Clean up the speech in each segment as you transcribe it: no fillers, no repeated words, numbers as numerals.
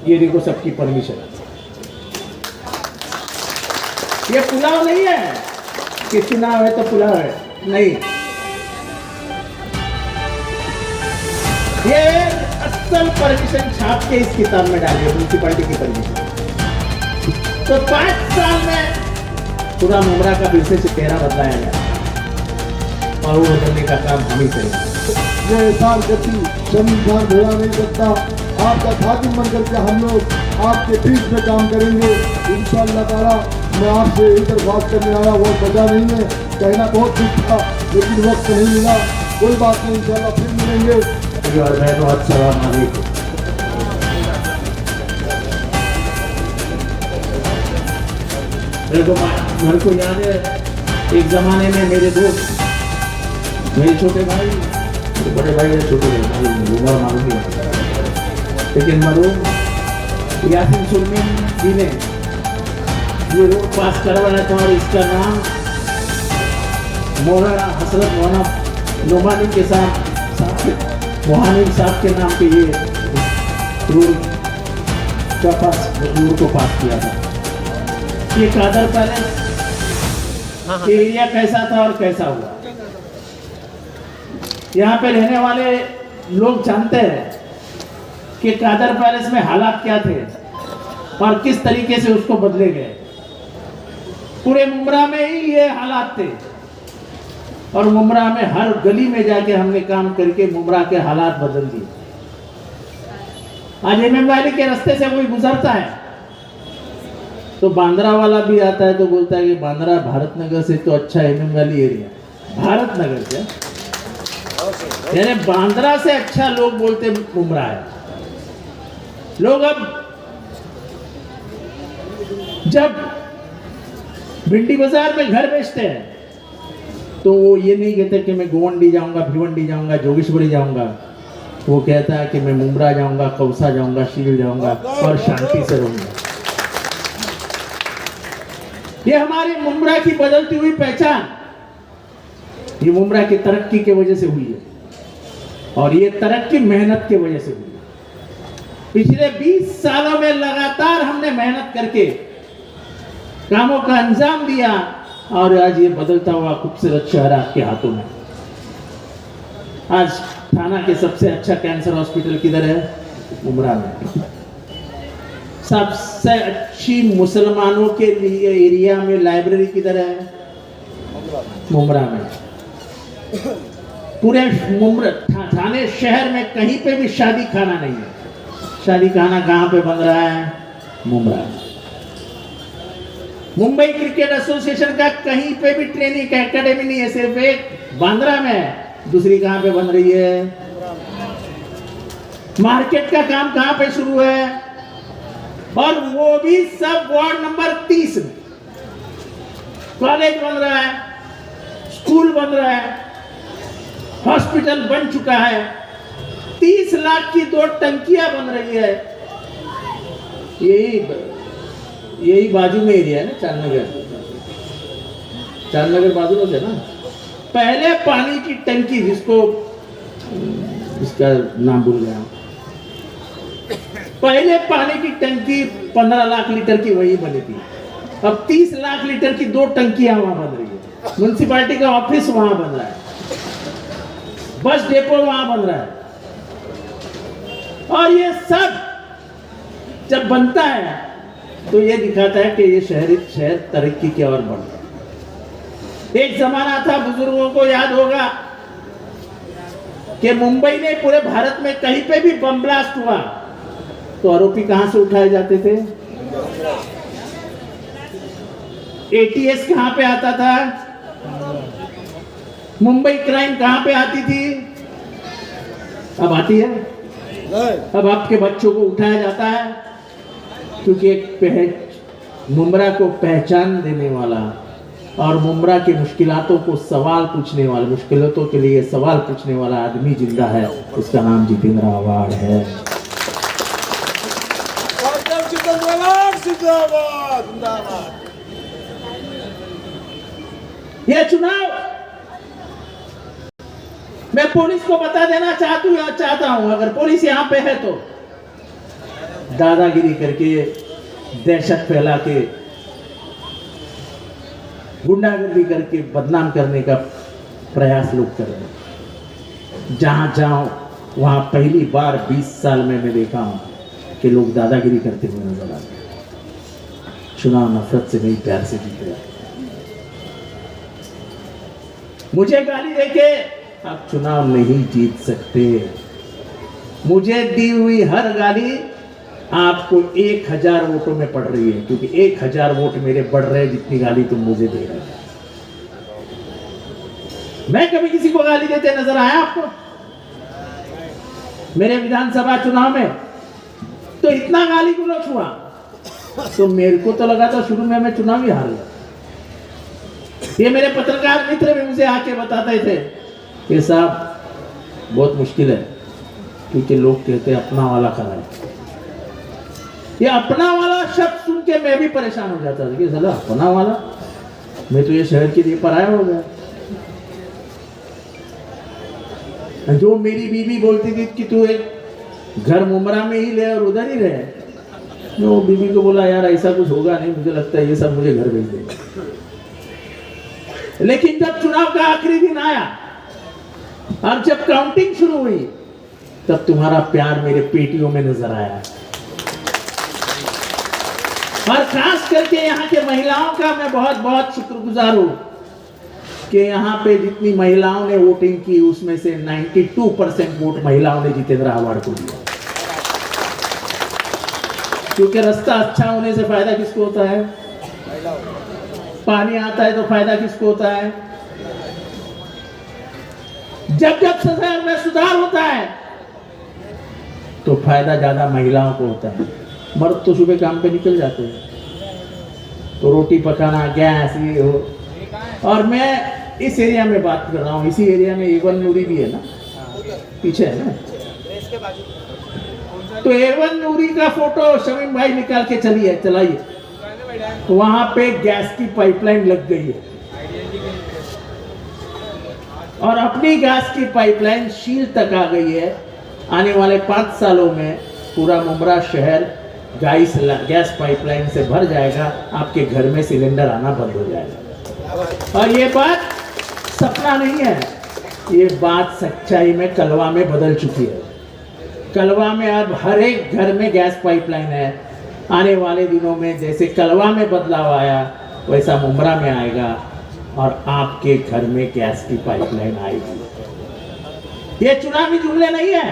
ये देखो सबकी परमिशन। ये पुलाव नहीं है कि चुनाव है तो पुलाव है, नहीं। ये असल परमिशन छाप के इस किताब में डाली है, म्यूनसिपालिटी की परमिशन। तो 5 साल में पूरा मुमरा का फिर से चेहरा बदलाया गया और वो बदलने का काम हम ही करेंगे। ये साल गति जमीन खान घोड़ा नहीं सकता। आपका खादिम बन करके हम लोग आपके बीच में काम करेंगे इंशाअल्लाह ताला। मैं आपसे यही दरख्वास्त करने आया, वो वजह नहीं है, कहना बहुत कुछ था लेकिन वक्त नहीं मिला। कोई बात नहीं, इंशाअल्लाह फिर मिलेंगे। और मैं बहुत सलाम अलैकुम। मेरे को याद है एक जमाने में मेरे दोस्त, मेरे छोटे भाई, मेरे बड़े भाई है, छोटे भाई उम्र मालूम नहीं, लेकिन मरूम यासीन सुल्मी जी ने ये रोड पास करवाया था और इसका नाम मौलाना हजरत मौलाना नोमानी के साथ मोहानी साहब के नाम पे ये रोड का रोड को पास किया था। ये कादर पैलेस एरिया कैसा था और कैसा हुआ, यहाँ पे रहने वाले लोग जानते हैं कि कादर पैलेस में हालात क्या थे और किस तरीके से उसको बदले गए। पूरे मुमरा में ही ये हालात थे और मुमरा में हर गली में जाके हमने काम करके मुमरा के हालात बदल दिए। आज एमएम वैली के रास्ते से कोई गुजरता है तो बांद्रा वाला भी आता है तो बोलता है कि बांद्रा भारत नगर से तो अच्छा MM valley area. Bharat Nagar से यानी बांद्रा से अच्छा लोग बोलते मुमरा है। लोग अब जब भिंडी बाजार में घर बेचते हैं तो वो ये नहीं कहते कि मैं गोवंडी जाऊंगा, भिवंडी जाऊंगा, जोगेश्वरी जाऊंगा। वो कहता है कि मैं मुमरा जाऊंगा, कौसा जाऊंगा, शील जाऊंगा और शांति से रहूंगा। ये हमारी मुमरा की बदलती हुई पहचान, ये मुमरा की तरक्की की वजह से हुई है और ये तरक्की मेहनत की वजह से हुई है। पिछले 20 सालों में लगातार हमने मेहनत करके कामों का अंजाम दिया और आज ये बदलता हुआ खूबसूरत शहर आपके हाथों में। आज थाना के सबसे अच्छा कैंसर हॉस्पिटल किधर है? मुमरा में। सबसे अच्छी मुसलमानों के लिए एरिया में लाइब्रेरी किधर है? मुमरा में। पूरे मुमरा थाने शहर में कहीं पे भी शादी खाना नहीं है। शादी खाना कहाँ पे बन रहा है? मुमरा। मुंबई क्रिकेट एसोसिएशन का कहीं पे भी ट्रेनिंग एकेडमी नहीं है, सिर्फ एक बांद्रा में है। दूसरी कहां पे बन रही है? मार्केट का काम कहां पे शुरू है? और वो भी सब वार्ड नंबर 30 में। कॉलेज बन रहा है, स्कूल बन रहा है, हॉस्पिटल बन चुका है, 30 लाख की 2 टंकियां बन रही है। यही बाजू में एरिया है ना, चांदनगर बाजू में है ना। पहले पानी की टंकी, जिसको इसका नाम भूल गया, पहले पानी की टंकी 15 लाख लीटर की वही बनी थी। अब 30 लाख लीटर की 2 टंकियां वहां बन रही है। म्युनिसिपैलिटी का ऑफिस वहां बन रहा है, बस डेपो वहां बन रहा है। और ये सब जब बनता है तो ये दिखाता है कि ये शहर तरक्की की ओर बढ़ रहा है। एक जमाना था, बुजुर्गों को याद होगा, कि मुंबई में पूरे भारत में कहीं पे भी बम ब्लास्ट हुआ तो आरोपी कहां से उठाए जाते थे? एटीएस कहां पे आता था? मुंबई क्राइम कहां पे आती थी? अब आती है। अब आपके बच्चों को उठाया जाता है क्योंकि एक मुमरा को पहचान देने वाला और मुमरा की मुश्किलातों को सवाल पूछने वाला, मुश्किलातों के लिए सवाल पूछने वाला आदमी जिंदा है। उसका नाम जितेंद्र आव्हाड है। यह चुनाव मैं पुलिस को बता देना चाहता हूं, अगर पुलिस यहां पे है तो दादागिरी करके, दहशत फैला के, गुंडागर्दी करके बदनाम करने का प्रयास लोग कर रहे हैं। जहाँ जाओ वहाँ पहली बार 20 साल में मैं देखा हूँ कि लोग दादागिरी करते हुए नजर आते हैं। चुनाव नफरत से नहीं, प्यार से जीते। मुझे गाली देके आप चुनाव नहीं जीत सकते। मुझे दी हुई हर गाली आपको 1000 वोटों में पड़ रही है, क्योंकि 1000 वोट मेरे बढ़ रहे हैं जितनी गाली तुम मुझे दे रहे हो। मैं कभी किसी को गाली देते नजर आया आपको? मेरे विधानसभा चुनाव में तो इतना गाली गुलोच हुआ, तो मेरे को तो लगा था शुरू में मैं चुनाव ही हार गया। ये मेरे पत्रकार मित्र भी मुझे आके बताते थे कि साहब बहुत मुश्किल है, क्योंकि लोग कहते हैं अपना वाला खरा है। ये अपना वाला शब्द सुन के मैं भी परेशान हो जाता था कि साला अपना वाला, मैं तो ये शहर के लिए पराया हो गया। जो मेरी बीवी बोलती थी कि तू एक घर मुमरा में ही ले और उधर ही रहे, मैं वो बीवी को बोला यार ऐसा कुछ होगा नहीं, मुझे लगता है ये सब मुझे घर भेज देगा। लेकिन जब चुनाव का आखिरी दिन आया और जब काउंटिंग शुरू हुई, तब तुम्हारा प्यार मेरे पेटियों में नजर आया। और खास करके यहाँ के महिलाओं का मैं बहुत बहुत शुक्रगुजार हूँ कि यहाँ पे जितनी महिलाओं ने वोटिंग की उसमें से 92% वोट महिलाओं ने जितेंद्र आव्हाड को दिया। क्योंकि रास्ता अच्छा होने से फायदा किसको होता है? पानी आता है तो फायदा किसको होता है? जब जब शहर में सुधार होता है तो फायदा ज्यादा महिलाओं को होता है। मर्द तो सुबह काम पे निकल जाते हैं, तो रोटी पकाना, गैस, ये हो। और मैं इस एरिया में बात कर रहा हूँ, इसी एरिया में एवन नूरी भी है ना, पीछे है ना, तो एवन नूरी का फोटो शमीम भाई निकाल के चलाइए। वहां पे गैस की पाइपलाइन लग गई है और अपनी गैस की पाइपलाइन शील तक आ गई है। आने वाले 5 सालों में पूरा मुमरा शहर गैस पाइपलाइन से भर जाएगा, आपके घर में सिलेंडर आना बंद हो जाएगा। और ये बात सपना नहीं है, ये बात सच्चाई में कलवा में बदल चुकी है। कलवा में अब हर एक घर में गैस पाइपलाइन है। आने वाले दिनों में जैसे कलवा में बदलाव आया वैसा मुमरा में आएगा और आपके घर में गैस की पाइपलाइन आएगी। ये चुनावी जुमले नहीं है।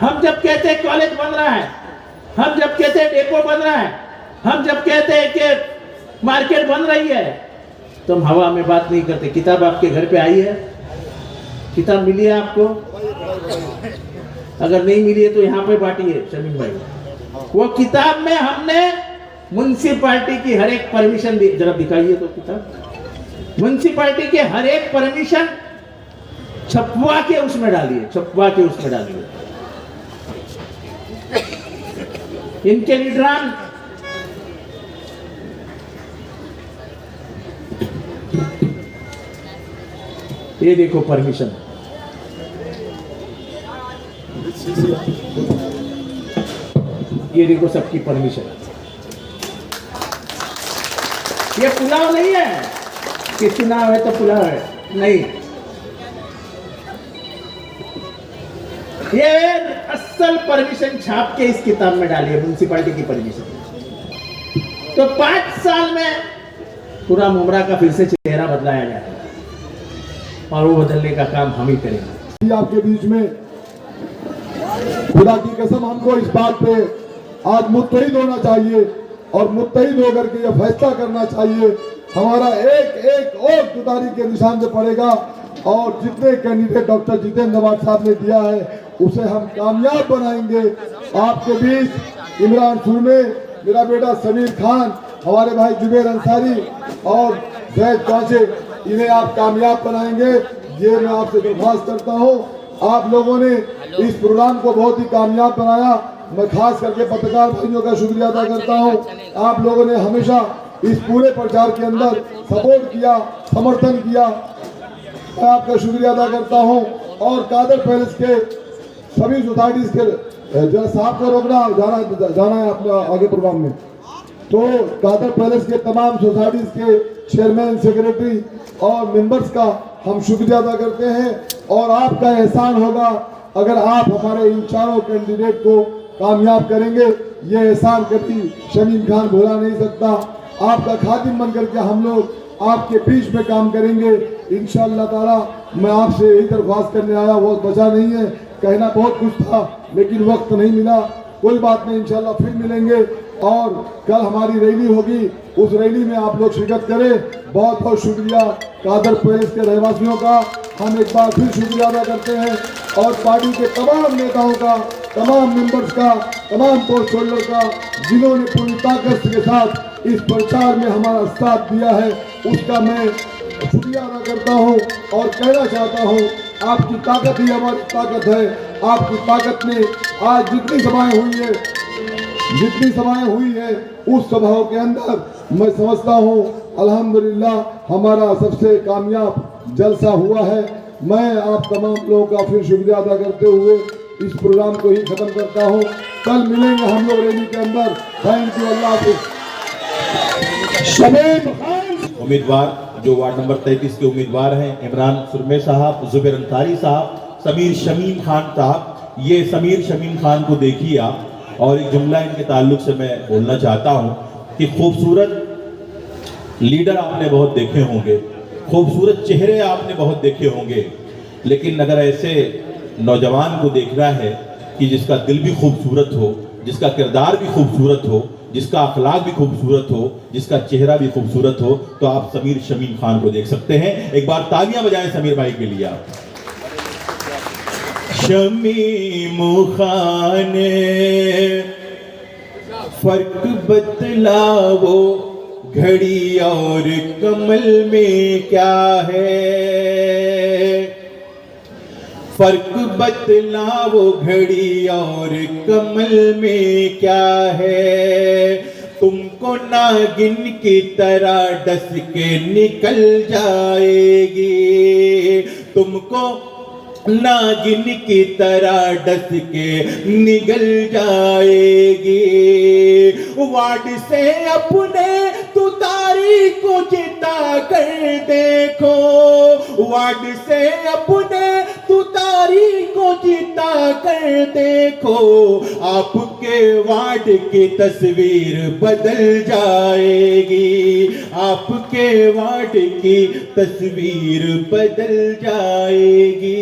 हम जब कहते हैं कॉलेज बन रहा है, हम जब कहते हैं डेपो बन रहा है, हम जब कहते हैं कि मार्केट बन रही है, तो हम हवा में बात नहीं करते। किताब आपके घर पे आई है? किताब मिली है आपको? अगर नहीं मिली है तो यहाँ पे बांटिए शमीम भाई। वो किताब में हमने म्युनिसिपैलिटी की हर एक परमिशन दी, जरा दिखाइए तो किताब। म्युनिसिपैलिटी के हर एक परमिशन छपवा के उसमें डालिए, छपवा के उसमें डालिए। इनके लीडरान ये देखो परमिशन, ये देखो सबकी परमिशन। ये पुलाव नहीं है कि चुनाव है तो पुलाव है, नहीं। ये असल परमिशन छाप के इस किताब में डाली है, म्युनिसिपैलिटी की परमिशन। तो 5 साल में पूरा मुमरा का फिर से चेहरा बदलाया जाएगा और वो बदलने का काम हम ही करेंगे। आपके बीच में खुदा की कसम हमको इस बात पे आज मुत्तहिद होना चाहिए और मुत्तहिद होकर के यह फैसला करना चाहिए, हमारा एक एक और तुतारी के निशान से पड़ेगा और जितने कैंडिडेट डॉक्टर जितेंद्र आव्हाड साहब ने दिया है उसे हम कामयाब बनाएंगे। आपके बीच इमरान सुरमे, मेरा बेटा समीर खान, हमारे भाई जुबेर अंसारी और जैद कांचे, इन्हें आप कामयाब बनाएंगे, ये मैं आपसे दरख्वास्त करता हूँ। आप लोगों ने इस प्रोग्राम को बहुत ही कामयाब बनाया, मैं खास करके पत्रकार भाइयों का शुक्रिया अदा करता हूँ। आप लोगों ने हमेशा इस पूरे प्रचार के अंदर सपोर्ट किया, समर्थन किया, मैं आपका शुक्रिया अदा करता हूँ। और कादर पैलेस के सभी सोसाइटीज के जरा साहब को रोकना, जाना है अपना आगे प्रोग्राम में। तो कादर पैलेस के तमाम सोसाइटीज के चेयरमैन, सेक्रेटरी और मेंबर्स का हम शुक्रिया अदा करते हैं। और आपका एहसान होगा अगर आप हमारे इन चारों कैंडिडेट को कामयाब करेंगे। ये एहसान कभी शमीम खान भुला नहीं सकता। आपका खादिम बन करके हम लोग आपके बीच में काम करेंगे इंशाअल्लाह ताला। मैं आपसे यही दरख्वास्त करने आया, वो बचा नहीं है, कहना बहुत कुछ था लेकिन वक्त नहीं मिला। कोई बात नहीं, इंशाअल्लाह फिर मिलेंगे। और कल हमारी रैली होगी, उस रैली में आप लोग शिरकत करें। बहुत बहुत शुक्रिया कादर पैलेस के रहवासियों का, हम एक बार फिर शुक्रिया अदा करते हैं। और पार्टी के तमाम नेताओं का, तमाम मेंबर्स का, तमाम पोस्ट होल्डर का, जिन्होंने पूरी ताकत के साथ इस प्रचार में हमारा साथ दिया है, उसका मैं शुक्रिया अदा करता हूँ। और कहना चाहता हूँ, आपकी ताकत ही हमारी ताकत है। आपकी ताकत ने आज जितनी सभाएं हुई है उस सभाओं के अंदर मैं समझता हूँ अल्हम्दुलिल्लाह हमारा सबसे कामयाब जलसा हुआ है। मैं आप तमाम लोगों का फिर शुक्रिया अदा करते हुए इस प्रोग्राम को ही खत्म करता हूँ। कल मिलेंगे हम लोग रैली के अंदर। थैंक यू, अल्लाह हाफिज़। शमीम खान उम्मीदवार जो वार्ड नंबर 33 के उम्मीदवार हैं, इमरान सुरमे साहब, जुबैर अंसारी साहब, समीर शमीम खान साहब। ये समीर शमीम खान को देखिए आप। और एक जुमला इनके ताल्लुक से मैं बोलना चाहता हूँ कि खूबसूरत लीडर आपने बहुत देखे होंगे, खूबसूरत चेहरे आपने बहुत देखे होंगे, लेकिन अगर ऐसे नौजवान को देखना है कि जिसका दिल भी खूबसूरत हो, जिसका किरदार भी खूबसूरत हो, जिसका अखलाक भी खूबसूरत हो, जिसका चेहरा भी खूबसूरत हो, तो आप समीर शमीम खान को देख सकते हैं। एक बार तालियां बजाएं समीर भाई के लिए आप। शमीम खान फर्क बतलाओ घड़ी और कमल में क्या है, फर्क बतलाओ घड़ी और कमल में क्या है। तुमको नागिन की तरह डस के निकल जाएगी, तुमको नागिन की तरह डस के निकल जाएगी। वार्ड से अपने तू तारीख को जिता कर देखो, वार्ड से अपने तू तारीख को जिता कर देखो। आपके वार्ड की तस्वीर बदल जाएगी, आपके वार्ड की तस्वीर बदल जाएगी।